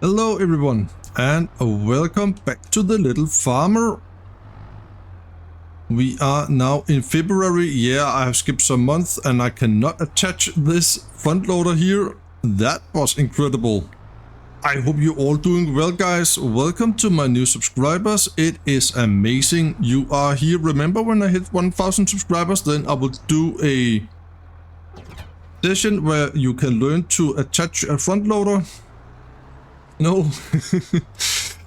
Hello everyone, and welcome back to the little farmer. We are now in February. Yeah, I have skipped some months and I cannot attach this front loader here. That was incredible. I hope you're all doing well, guys. Welcome to my new subscribers. It is amazing you are here. Remember when I hit 1000 subscribers, then I will do a session where you can learn to attach a front loader. No,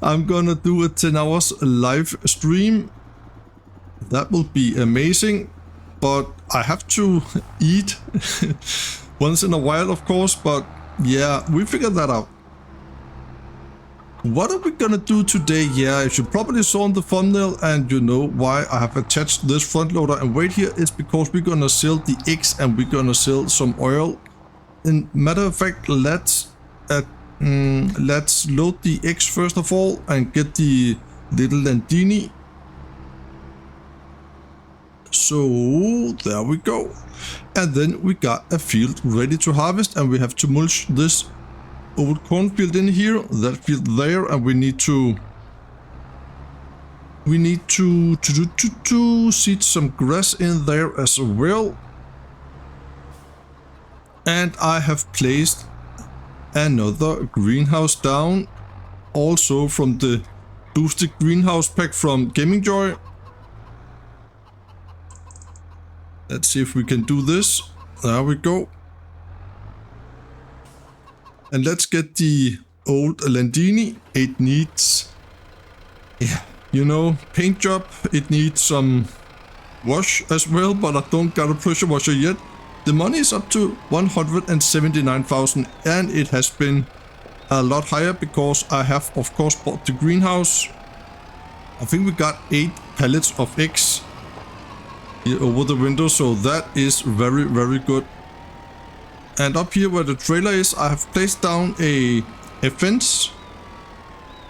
I'm gonna do a 10 hours live stream. That will be amazing, but I have to eat once in a while, of course, but yeah, we figured that out. What are we gonna do today? Yeah, you should probably saw on the thumbnail, and you know why I have attached this front loader and weight here is because we're gonna sell the X and we're gonna sell some oil. And matter of fact, let's load the X first of all and get the little Landini. So there we go. And then we got a field ready to harvest, and we have to mulch this old cornfield in here, that field there, and we need to seed some grass in there as well. And I have placed another greenhouse down, also from the boosted greenhouse pack from Gaming Joy. Let's see if we can do this. There we go. And let's get the old Landini. It needs, yeah, you know, paint job. It needs some wash as well, but I don't got a pressure washer yet. The money is up to 179,000, and it has been a lot higher because I have, of course, bought the greenhouse. I think we got 8 pallets of eggs here over the window, so that is very, very good. And up here where the trailer is, I have placed down a fence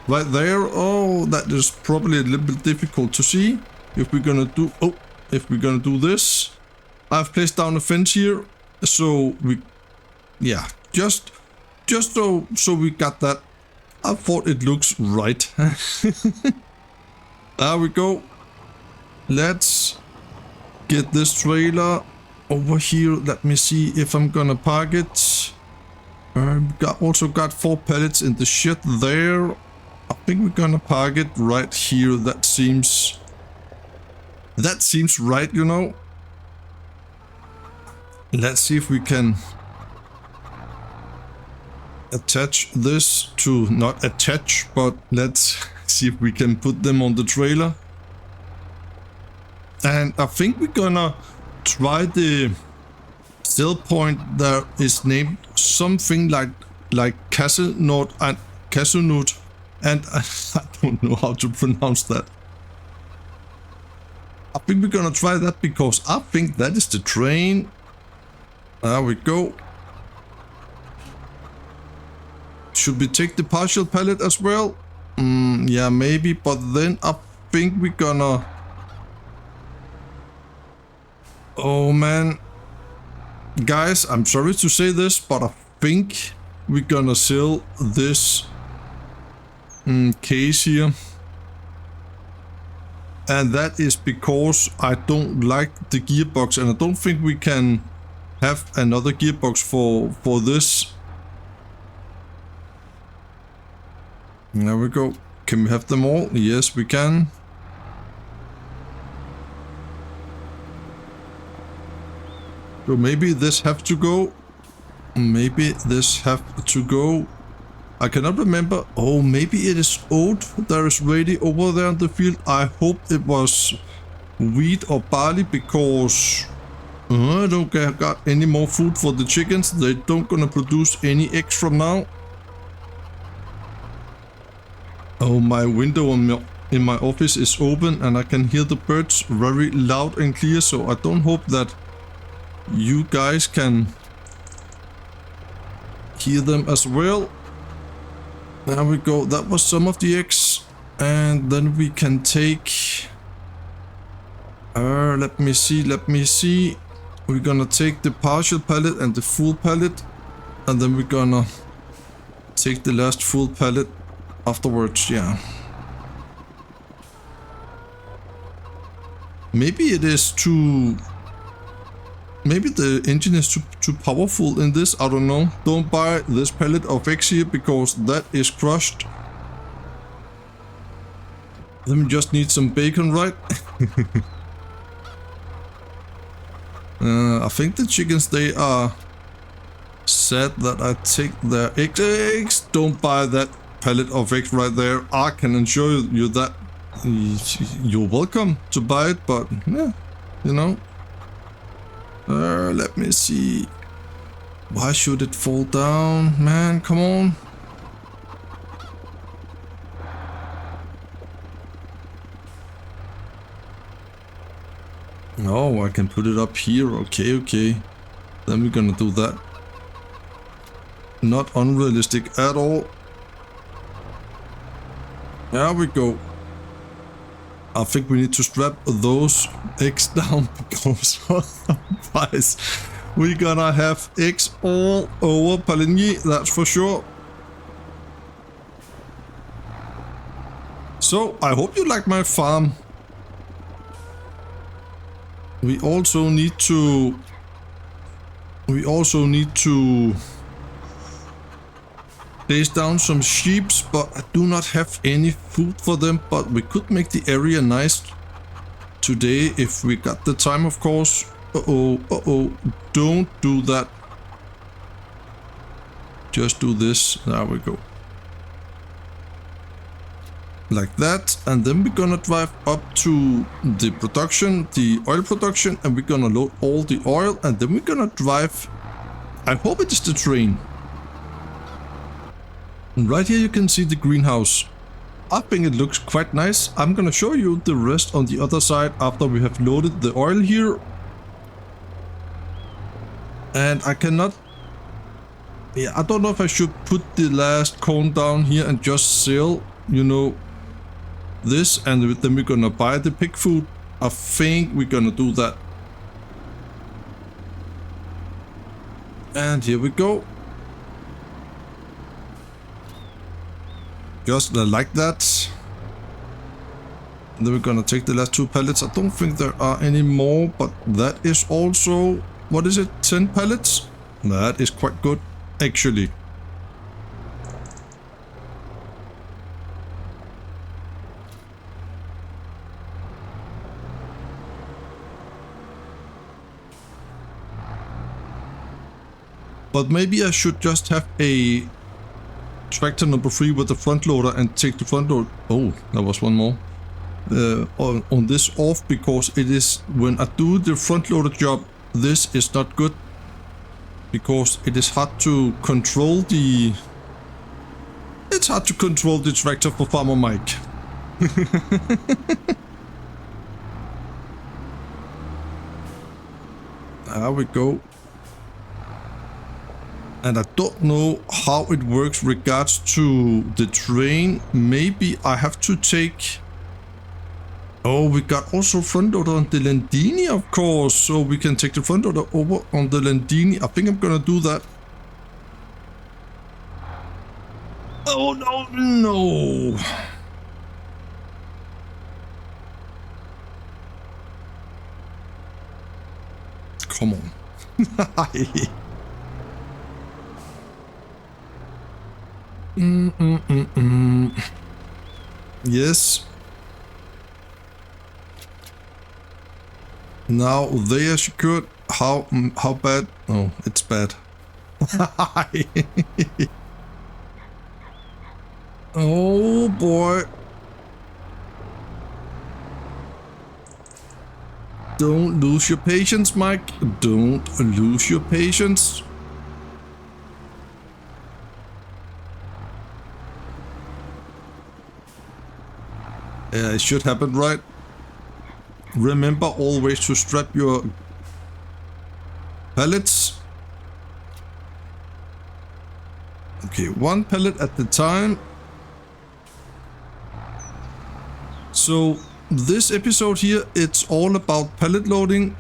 right there. Oh, that is probably a little bit difficult to see. If we're gonna do this. I've placed down a fence here, so we, yeah, just so we got that. I thought it looks right. There we go. Let's get this trailer over here. Let me see if I'm gonna park it. Also got 4 pallets in the shed there. I think we're gonna park it right here. That seems right, you know. Let's see if we can attach this to, not attach, but let's see if we can put them on the trailer. And I think we're gonna try the sell point that is named something like Castlenote, and I don't know how to pronounce that. I think we're gonna try that because I think that is the train. There we go. Should we take the partial pallet as well? Yeah, maybe, but then I think we're gonna... Oh man. Guys, I'm sorry to say this, but I think we're gonna sell this case here. And that is because I don't like the gearbox, and I don't think we can have another gearbox for this. There we go. Can we have them all? Yes, we can. So maybe this have to go. Maybe this have to go. I cannot remember. Oh, maybe it is oat that is ready over there in the field. I hope it was wheat or barley, because I don't got any more food for the chickens. They don't gonna produce any eggs from now. Oh, my window in my office is open and I can hear the birds very loud and clear, so I don't hope that you guys can hear them as well. There we go. That was some of the eggs, and then we can take... let me see. We're gonna take the partial pallet and the full pallet, and then we're gonna take the last full pallet afterwards, yeah. Maybe it is too... Maybe the engine is too powerful in this, I don't know. Don't buy this pallet of X here because that is crushed. Then we just need some bacon, right? I think the chickens, they are sad that I take their eggs. Don't buy that pallet of eggs right there. I can assure you that you're welcome to buy it, but yeah, you know. Let me see. Why should it fall down? Man, come on. Oh, I can put it up here. Okay, okay. Then we're gonna do that. Not unrealistic at all. There we go. I think we need to strap those eggs down because otherwise we're gonna have eggs all over Pallegney, that's for sure. So I hope you like my farm. We also need to place down some sheep, but I do not have any food for them. But we could make the area nice today if we got the time, of course. Uh-oh, don't do that. Just do this. There we go. Like that, and then we're gonna drive up to the production, the oil production, and we're gonna load all the oil, and then we're gonna drive. I hope it is the train. And right here you can see the greenhouse. I think it looks quite nice. I'm gonna show you the rest on the other side after we have loaded the oil here. And I cannot... Yeah, I don't know if I should put the last corn down here and just sell, you know, this, and then we're gonna buy the pig food. I think we're gonna do that. And here we go. Just like that. And then we're gonna take the last 2 pallets. I don't think there are any more, but that is also, what is it, 10 pallets? That is quite good, actually. But maybe I should just have a tractor number 3 with the front loader and take the front loader. Oh, there was one more. On this off, because it is, when I do the front loader job, this is not good. Because it is hard to control the... It's hard to control the tractor for Farmer Mike. There we go. And I don't know how it works regards to the train. Maybe I have to take... Oh, we got also front loader on the Landini, of course. So we can take the front loader over on the Landini. I think I'm gonna do that. Oh, no, no. Come on. Yes. Now they are secured. How bad? Oh, it's bad. Oh boy. Don't lose your patience, Mike. Don't lose your patience. It should happen, right? Remember always to strap your pallets. Okay, 1 pallet at the time. So this episode here, it's all about pallet loading.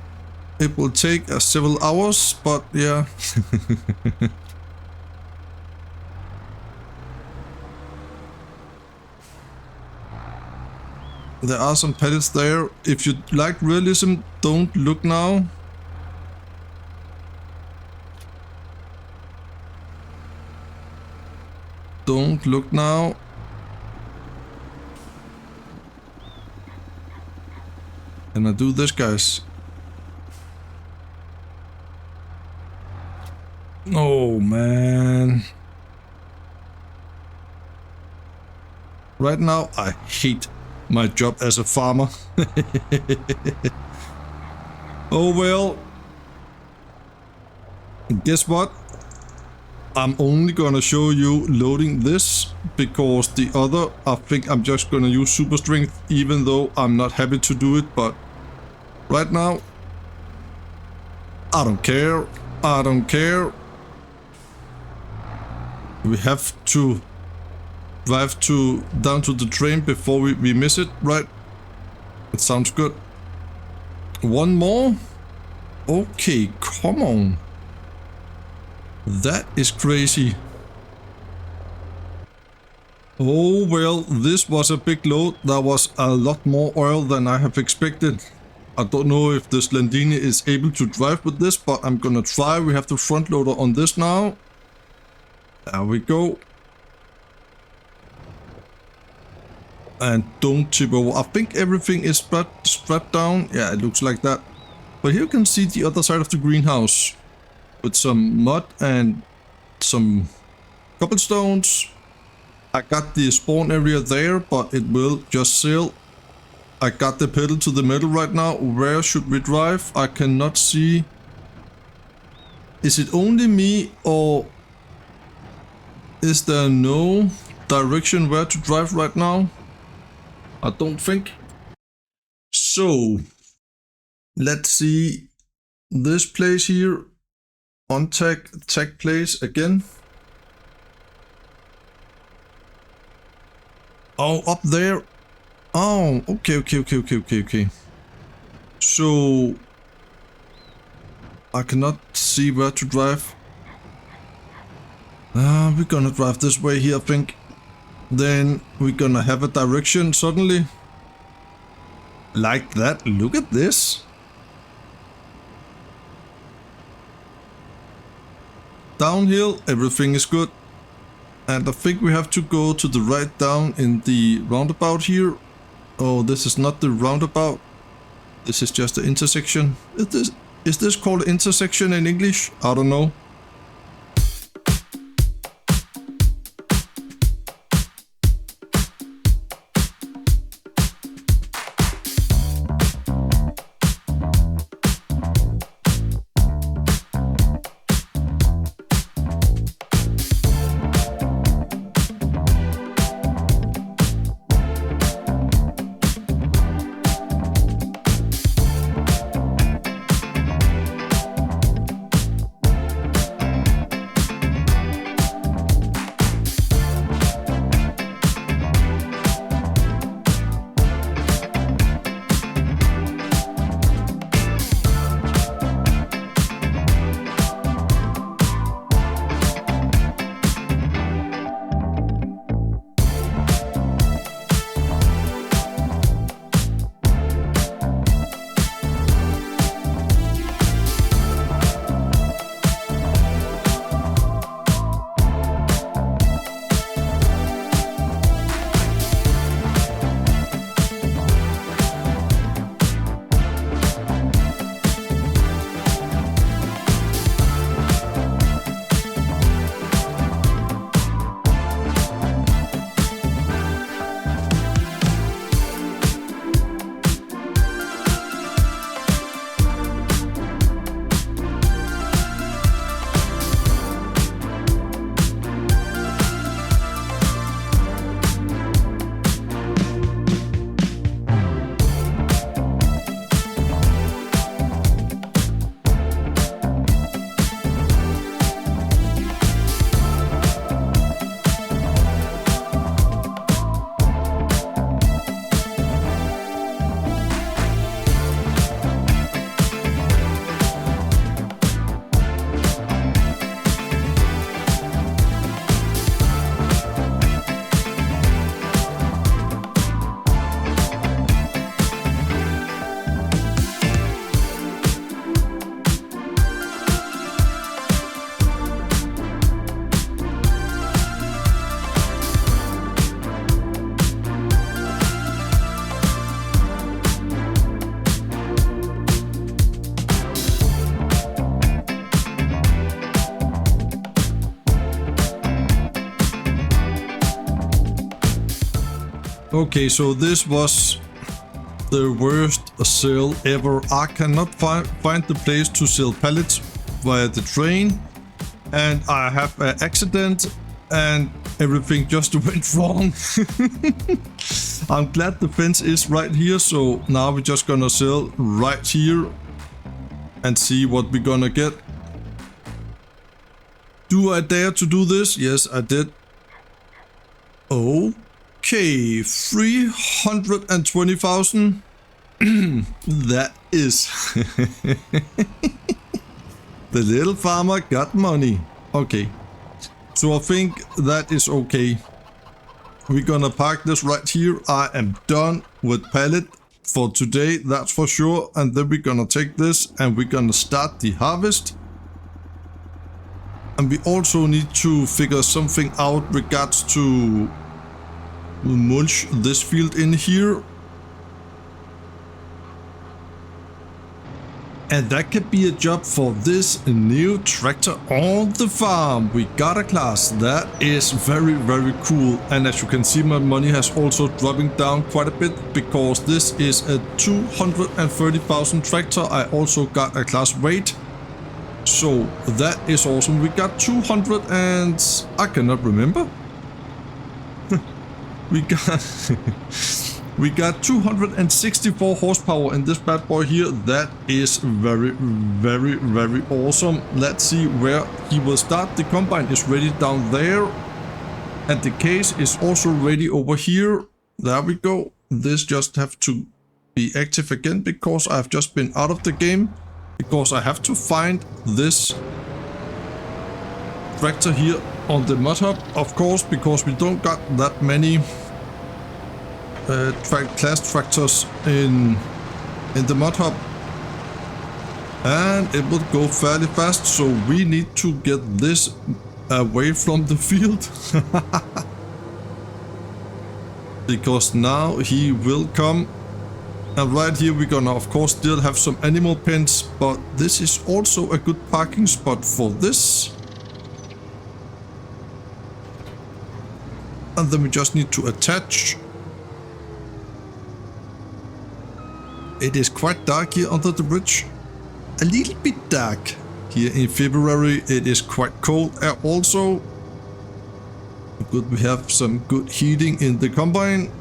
It will take several hours, but yeah. There are some pellets there. If you like realism, don't look now. Don't look now. Can I do this, guys? Oh, man. Right now, I hate my job as a farmer. Oh, well. Guess what? I'm only gonna show you loading this because the other, I think I'm just gonna use super strength, even though I'm not happy to do it. But right now, I don't care. I don't care. We have to drive down to the train before we miss it, right? It sounds good. One more? Okay, come on. That is crazy. Oh well, this was a big load. That was a lot more oil than I have expected. I don't know if this Landini is able to drive with this, but I'm gonna try. We have the front loader on this now. There we go. And don't tip over. I think everything is strapped down. Yeah, it looks like that. But here you can see the other side of the greenhouse with some mud and some cobblestones. I got the spawn area there, but it will just sail. I got the pedal to the metal right now. Where should we drive? I cannot see. Is it only me, or is there no direction where to drive right now? I don't think. So, let's see this place here. On tag place again. Oh, up there. Oh, okay. So, I cannot see where to drive. We're gonna drive this way here, I think. Then we're gonna have a direction suddenly. Like that. Look at this. Downhill, everything is good. And I think we have to go to the right down in the roundabout here. Oh, this is not the roundabout. This is just the intersection. Is this called intersection in English? I don't know. Okay, so this was the worst sale ever. I cannot find the place to sell pallets via the train, and I have an accident and everything just went wrong. I'm glad the fence is right here, so now we're just gonna sell right here and see what we're gonna get. Do I dare to do this? Yes, I did. Okay, 320,000. That is... The little farmer got money. Okay, so I think that is okay. We're gonna park this right here. I am done with pallet for today, that's for sure. And then we're gonna take this and we're gonna start the harvest. And we also need to figure something out regards to mulch this field in here. And that could be a job for this new tractor on the farm. We got a class. That is very, very cool. And as you can see, my money has also dropping down quite a bit because this is a 230,000 tractor. I also got a class weight. So that is awesome. We got 200 and I cannot remember. We got 264 horsepower in this bad boy here. That is very, very, very awesome. Let's see where he will start. The combine is ready down there. And the case is also ready over here. There we go. This just have to be active again because I've just been out of the game. Because I have to find this tractor here on the mud hub, of course, because we don't got that many class tractors in the mud hub, and it will go fairly fast, so we need to get this away from the field. Because now he will come. And right here we're gonna of course still have some animal pens, but this is also a good parking spot for this. And then we just need to attach. It is quite dark here under the bridge. A little bit dark. Here in February it is quite cold also. Good, we have some good heating in the combine.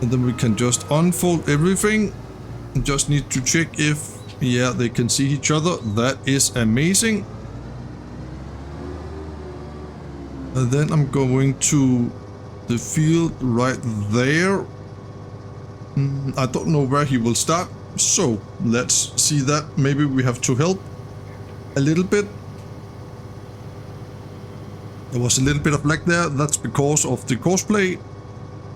And then we can just unfold everything. Just need to check if, yeah, they can see each other. That is amazing. And then I'm going to the field right there. I don't know where he will start. So let's see that. Maybe we have to help a little bit. There was a little bit of lag there. That's because of the cosplay.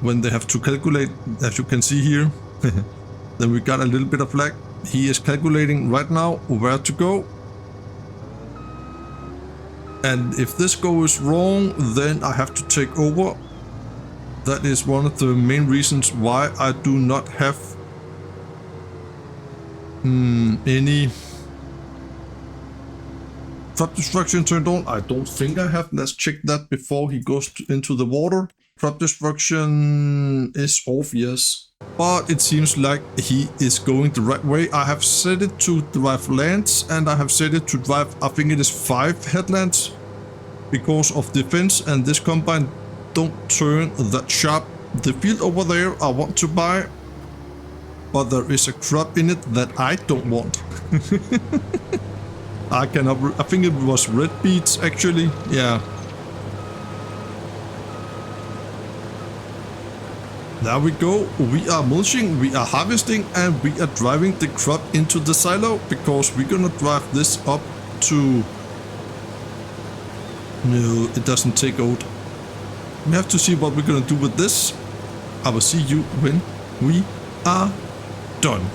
When they have to calculate, as you can see here, then we got a little bit of lag. He is calculating right now where to go. And if this goes wrong, then I have to take over. That is one of the main reasons why I do not have any crop destruction turned on. I don't think I have. Let's check that before he goes into the water. Crop destruction is off, yes. But it seems like he is going the right way. I have set it to drive lands and I have set it to drive, I think it is 5 headlands. Because of the fence and this combine don't turn that sharp. The field over there I want to buy. But there is a crop in it that I don't want. I think it was red beets actually, yeah. There we go. We are mulching, we are harvesting, and we are driving the crop into the silo because we're gonna drive this up to... No, it doesn't take oat. We have to see what we're gonna do with this. I will see you when we are done.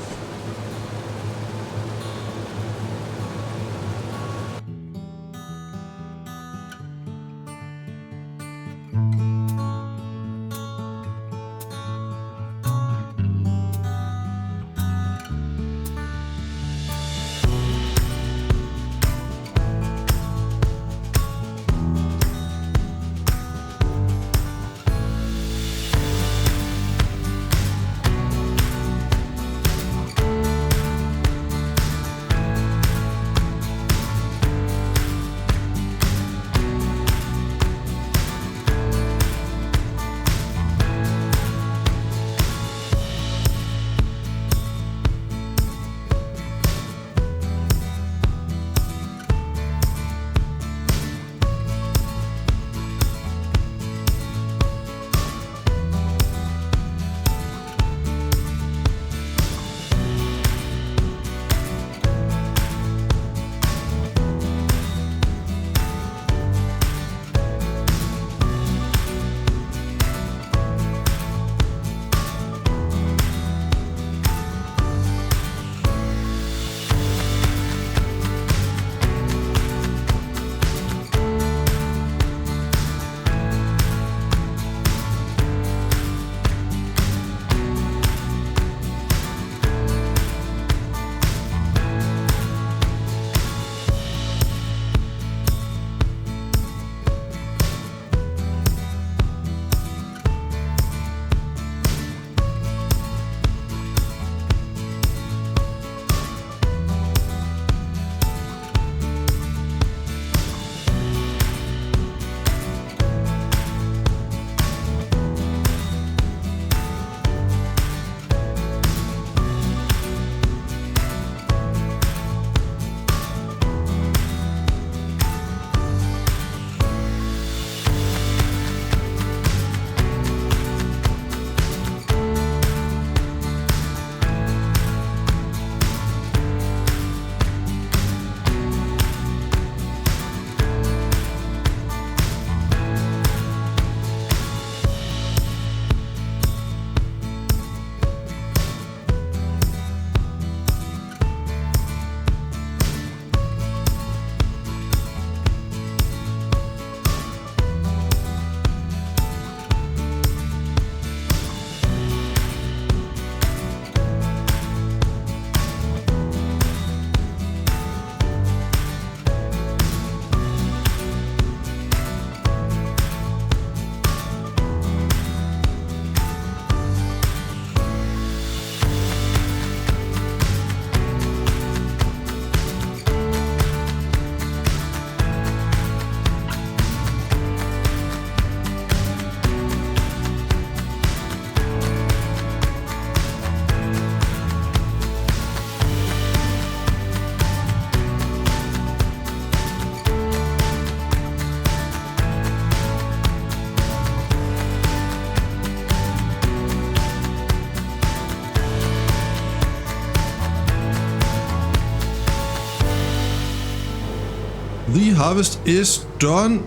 harvest is done.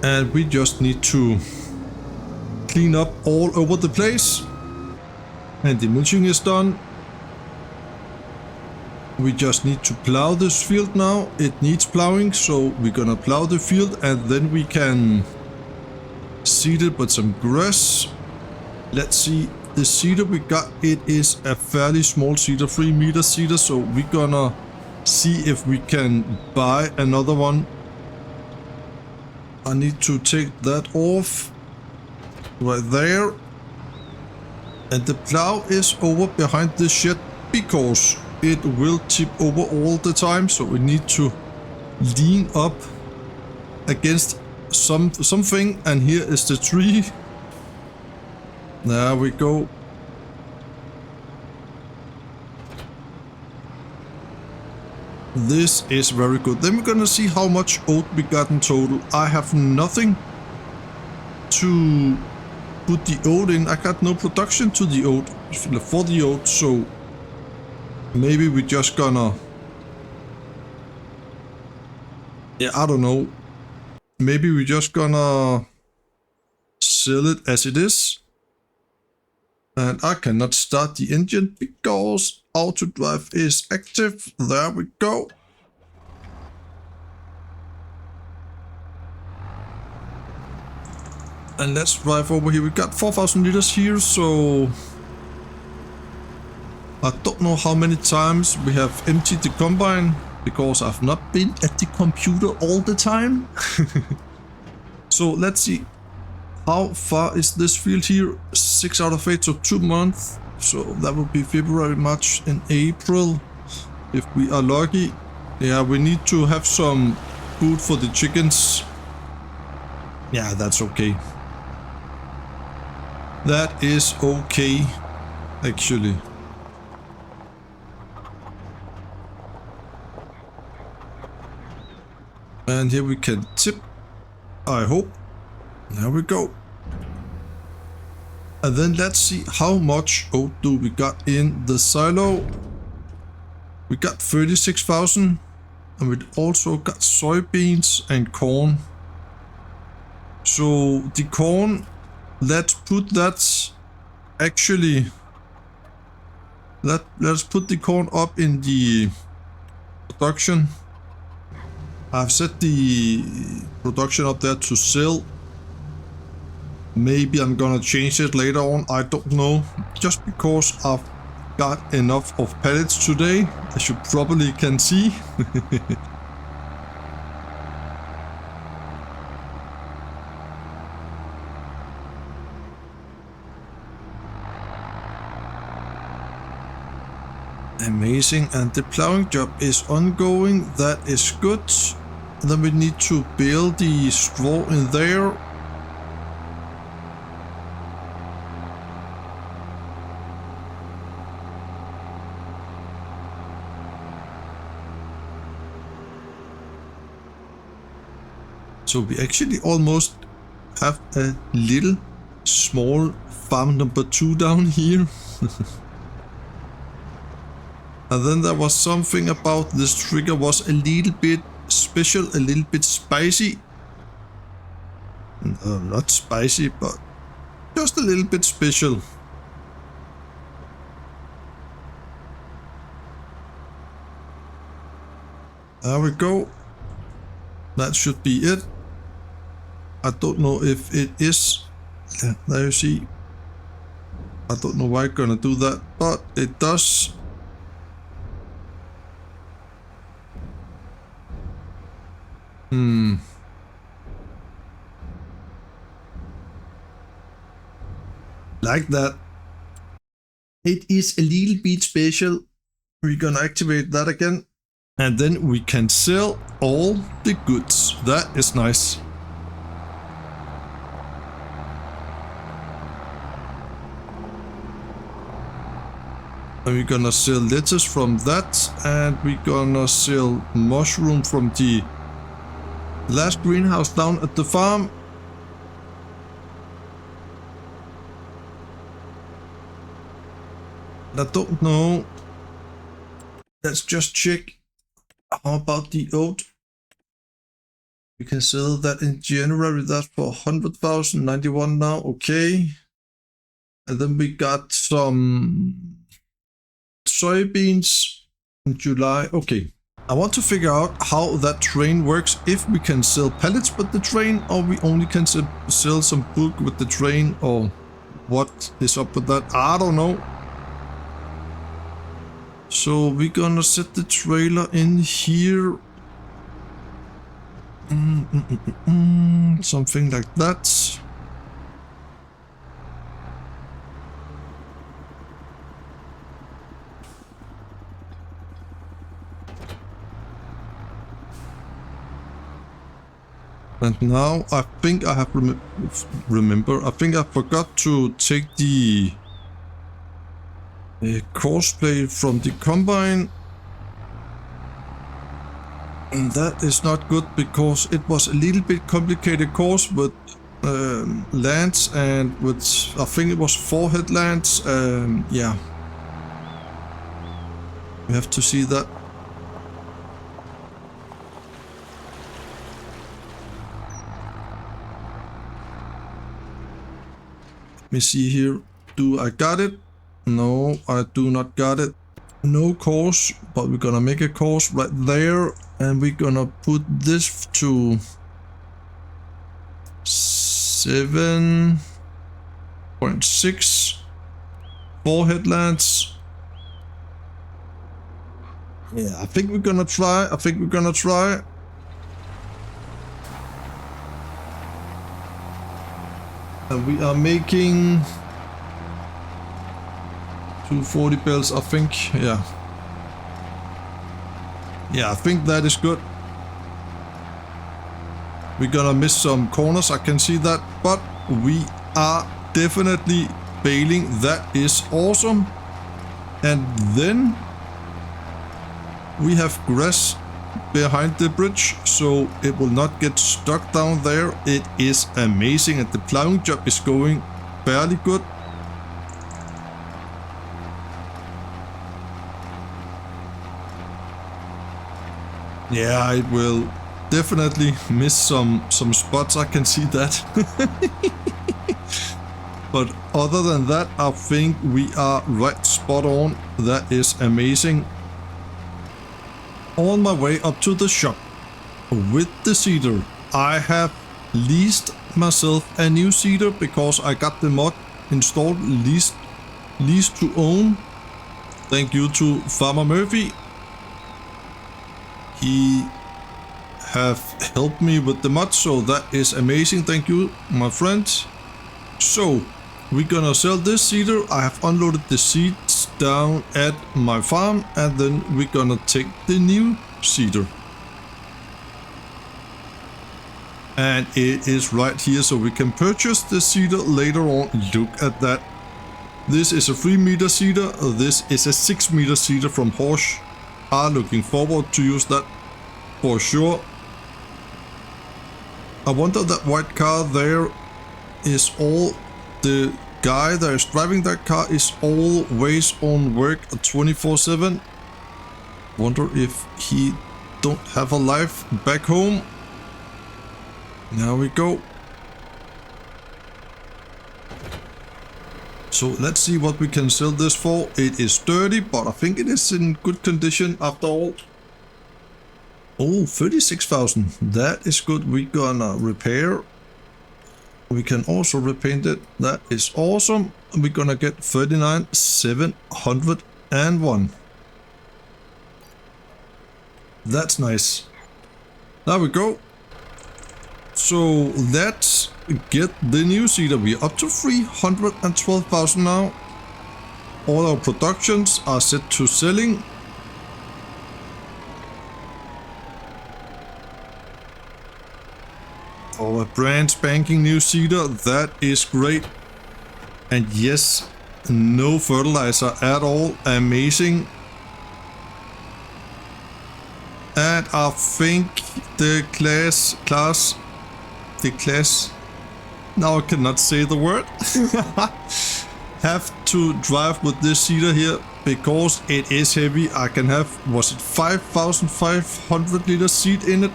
And we just need to clean up all over the place. And the mulching is done. We just need to plow this field now. It needs plowing, so we're gonna plow the field and then we can seed it with some grass. Let's see, the seeder we got, it is a fairly small seeder, 3 meter seeder, so we're gonna see if we can buy another one. I need to take that off right there. And the plow is over behind the shed because it will tip over all the time, so we need to lean up against something, and here is the tree. There we go. This is very good. Then we're gonna see how much oat we got in total. I have nothing to put the oat in. I got no production to the oat for the oat, so maybe we're just gonna, yeah, I don't know. Maybe we're just gonna sell it as it is. And I cannot start the engine because auto drive is active. There we go. And let's drive over here. We got 4,000 liters here, so I don't know how many times we have emptied the combine because I've not been at the computer all the time. So let's see. How far is this field here? 6 out of 8, so 2 months. So that would be February, March and April if we are lucky. Yeah, we need to have some food for the chickens. Yeah, that's okay. That is okay, actually. And here we can tip, I hope. There we go. And then let's see how much oat do we got in the silo. We got 36,000, and we also got soybeans and corn. So the corn, let's put that actually, let's put the corn up in the production. I've set the production up there to sell. Maybe I'm gonna change it later on, I don't know. Just because I've got enough of pallets today, as you probably can see. Amazing, and the plowing job is ongoing, that is good. And then we need to build the straw in there. So we actually almost have a little small farm number 2 down here. And then there was something about this trigger was a little bit special, a little bit spicy. Not spicy, but just a little bit special. There we go. That should be it. I don't know if it is. Yeah, there you see. I don't know why I'm gonna do that, but it does. Like that. It is a little bit special. We're gonna activate that again. And then we can sell all the goods. That is nice. And we're gonna sell lettuce from that, and we're gonna sell mushroom from the last greenhouse down at the farm. I don't know. Let's just check How about the Oat? We can sell that in January. That's for 100,000, 91 now. Okay. And then we got some soybeans in July. Okay. I want to figure out how that train works. If we can sell pallets with the train, or we only can sell some bulk with the train, or what is up with that? I don't know. So we're gonna set the trailer in here. Something like that. And now I think I have I think I forgot to take the courseplay from the combine. And that is not good because it was a little bit complicated course with lands and with, I think it was 4 headlands. Yeah, we have to see that. Let me see here. Do I got it? No, I do not got it. No course, but we're gonna make a course right there, and we're gonna put this to 7.6. 4 headlands. Yeah, I think we're gonna try. And we are making 240 bells, I think. Yeah, I think that is good. We're gonna miss some corners, I can see that, but we are definitely bailing. That is awesome. And then we have grass behind the bridge, so it will not get stuck down there. It is amazing, and the plowing job is going fairly good. Yeah, it will definitely miss some spots, I can see that. But other than that, I think we are right spot on. That is amazing. On my way up to the shop with the seeder, I have leased myself a new seeder because I got the mod installed, leased to own. Thank you to Farmer Murphy. He have helped me with the mod, so that is amazing. Thank you, my friend. So we're gonna sell this seeder. I have unloaded the seeds down at my farm, and then we're gonna take the new seeder. And it is right here, so we can purchase the seeder later on. Look at that. This is a 3 meter seeder. This is a 6 meter seeder from Horsch. Looking forward to use that for sure. I wonder that white car there is all the guy that is driving that car is always on work 24/7. Wonder if he don't have a life back home. There we go. So let's see what we can sell this for. It is dirty, but I think it is in good condition after all. Oh, 36,000. That is good. We're gonna repair. We can also repaint it. That is awesome. We're gonna get 39,701. That's nice. There we go. So let's get the new seeder. We're up to 312,000 now. All our productions are set to selling. Our brand spanking new seeder. That is great. And yes, no fertilizer at all. Amazing. And I think the class, now I cannot say the word, have to drive with this seeder here. because it is heavy. I can have, was it 5,500 liter seat in it?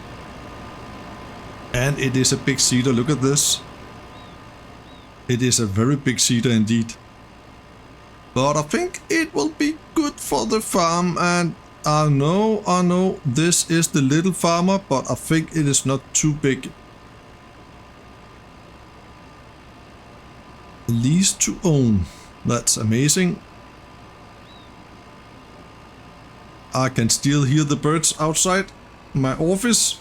And it is a big seeder. Look at this. It is a very big seeder indeed. But I think it will be good for the farm. And I know, this is the little farmer, but I think it is not too big. Lease to own. That's amazing. I can still hear the birds outside my office.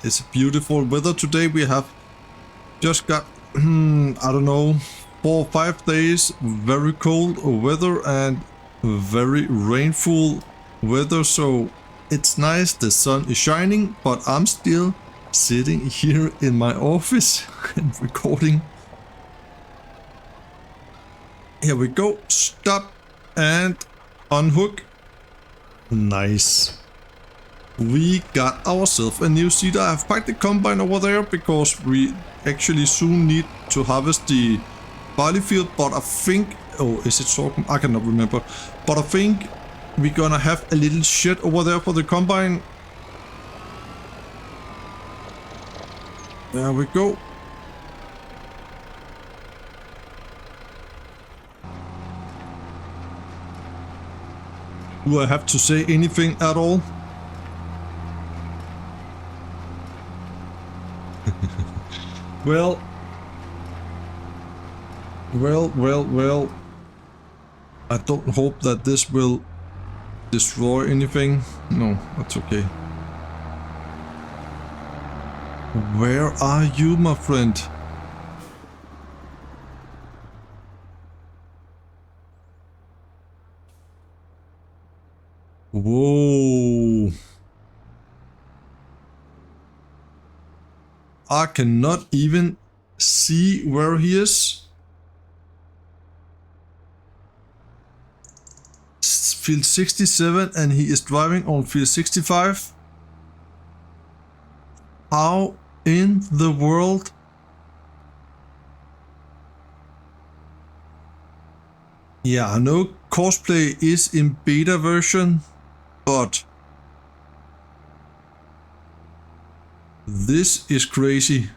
It's beautiful weather today. We have just got, I don't know, 4 or 5 days very cold weather and very rainful weather. So it's nice. The sun is shining, but I'm still sitting here in my office and recording. Here we go. Stop and unhook. Nice. We got ourselves a new seeder. I've packed the combine over there because we actually soon need to harvest the barley field. But I think, oh, is it sorghum? I cannot remember. But I think we're gonna have a little shed over there for the combine. There we go. Do I have to say anything at all? Well. I don't hope that this will destroy anything. No, that's okay. Where are you, my friend? Whoa. I cannot even see where he is. Field 67 and he is driving on field 65. How in the world? Yeah, I know Cosplay is in beta version, but this is crazy.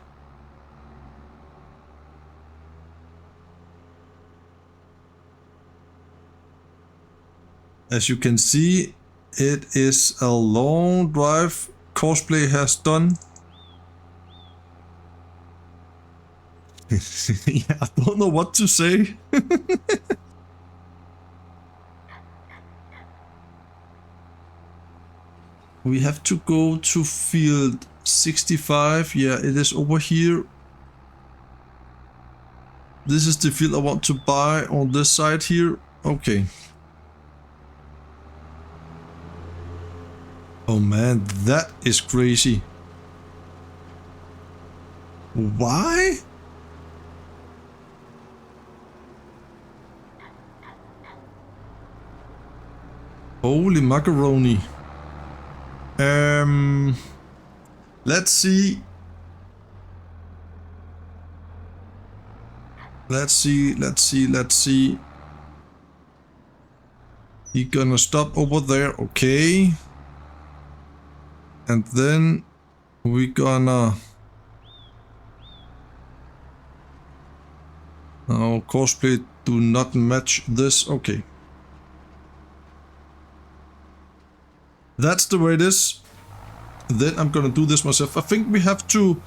As you can see, it is a long drive Cosplay has done. Yeah, I don't know what to say. We have to go to field 65. Yeah, it is over here. This is the field I want to buy on this side here. Okay. Oh man, that is crazy. Why? Holy macaroni. Let's see. Let's see. He gonna stop over there, okay. And then we gonna... Oh, Cosplay do not match this, okay. That's the way it is. Then I'm gonna do this myself. I think we have to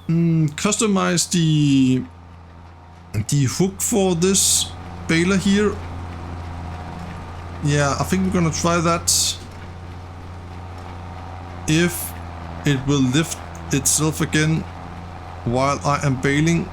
customize the hook for this baler here. Yeah, I think we're gonna try that. If it will lift itself again while I am baling.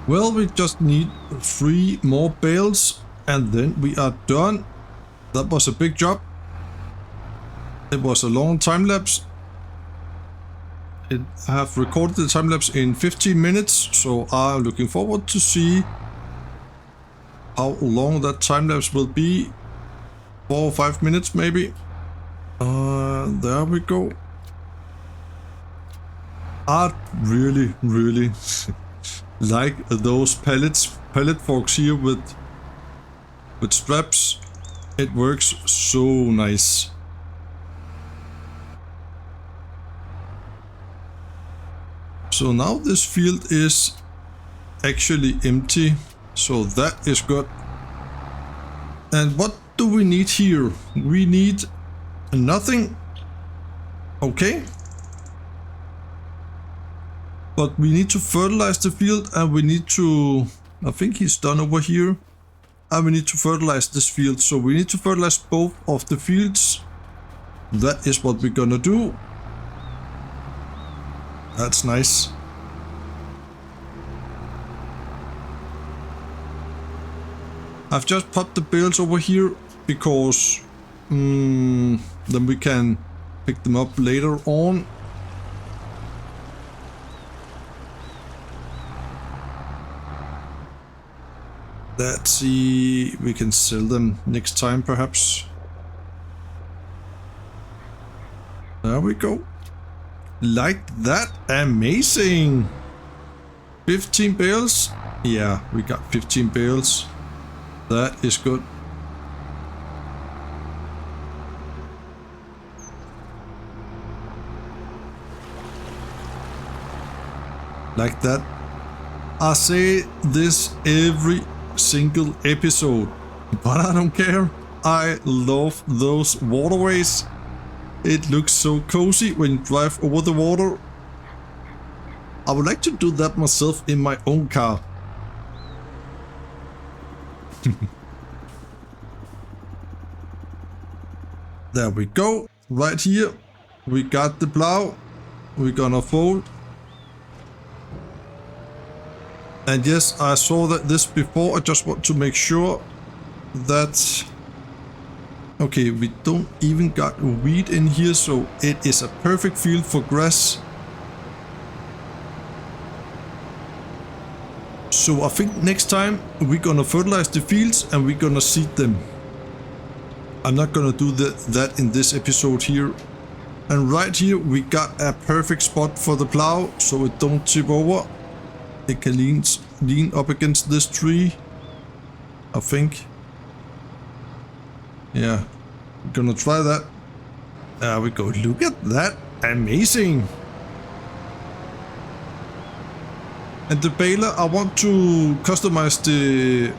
Well, we just need 3 more bales and then we are done. That was a big job. It was a long time lapse. I have recorded the time lapse in 15 minutes, so I'm looking forward to see how long that time lapse will be. 4 or 5 minutes maybe. There we go. I really like those pallet forks here with straps. It works so nice. So now this field is actually empty, so that is good. And what do we need here? We need nothing. Okay. But we need to fertilize the field and we need to... I think he's done over here. And we need to fertilize this field. So we need to fertilize both of the fields. That is what we're gonna do. That's nice. I've just popped the bales over here because then we can pick them up later on. Let's see, we can sell them next time perhaps. There we go. Like that, amazing. 15 bales. Yeah, we got 15 bales. That is good. Like that. I say this every single episode, but I don't care. I love those waterways. It looks so cozy when you drive over the water. I would like to do that myself in my own car. There we go. Right here we got the plow. We're gonna fold. And yes, I saw that this before. I just want to make sure that... Okay, we don't even got weed in here, so it is a perfect field for grass. So I think next time we're gonna fertilize the fields and we're gonna seed them. I'm not gonna do that in this episode here. And right here we got a perfect spot for the plow so it don't tip over. It can lean up against this tree, I think. Yeah, I'm gonna try that. There we go. Look at that. Amazing. And the baler, I want to customize the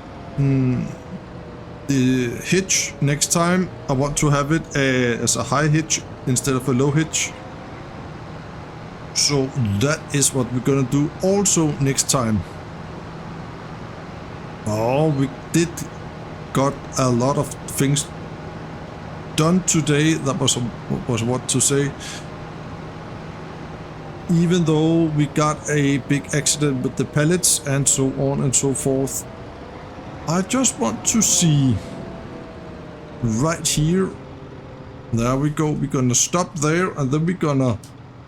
hitch next time. I want to have it as a high hitch instead of a low hitch. So that is what we're gonna do also next time. Oh, we did got a lot of things done today. That was what to say. Even though we got a big accident with the pallets and so on and so forth. I just want to see right here. There we go. We're gonna stop there and then we're gonna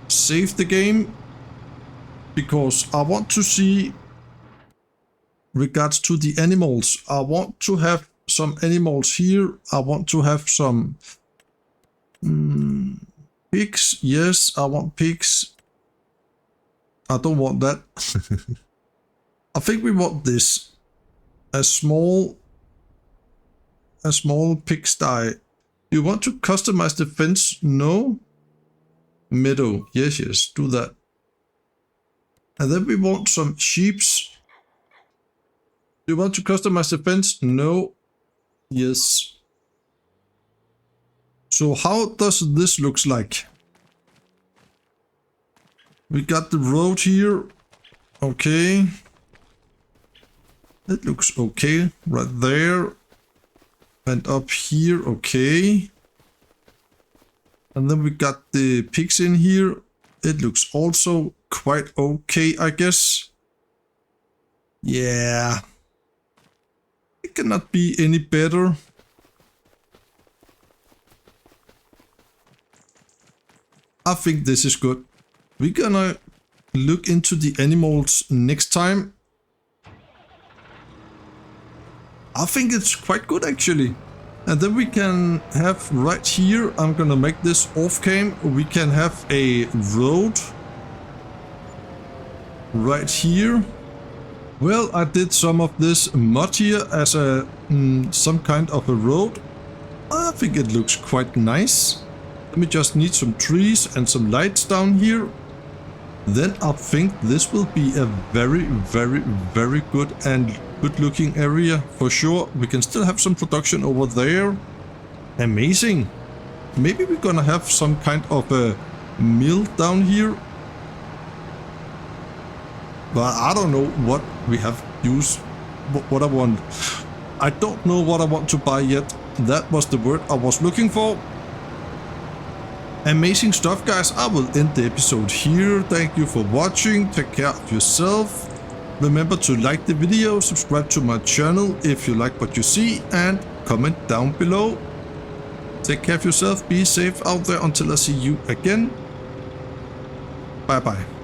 save the game because I want to see regards to the animals. I want to have some animals here. I want to have some pigs. Yes, I want pigs. I don't want that. I think we want this. A small pigsty. You want to customize the fence? No. Meadow. Yes, do that. And then we want some sheeps. Do you want to customize the fence? No. Yes. So how does this looks like? We got the road here. Okay. It looks okay right there. And up here, okay. And then we got the pigs in here. It looks also quite okay, I guess. Yeah. It cannot be any better. I think this is good. We're gonna look into the animals next time. I think it's quite good actually. And then we can have right here, I'm gonna make this off cam, we can have a road right here. Well, I did some of this mud here as a some kind of a road. I think it looks quite nice. Let me just need some trees and some lights down here. Then I think this will be a very, very, very good and good looking area for sure. We can still have some production over there. Amazing. Maybe we're gonna have some kind of a mill down here. But I don't know what we have used, what I want. I don't know what I want to buy yet. That was the word I was looking for. Amazing stuff, guys. I will end the episode here. Thank you for watching. Take care of yourself. Remember to like the video, subscribe to my channel if you like what you see, and comment down below. Take care of yourself. Be safe out there until I see you again. Bye bye.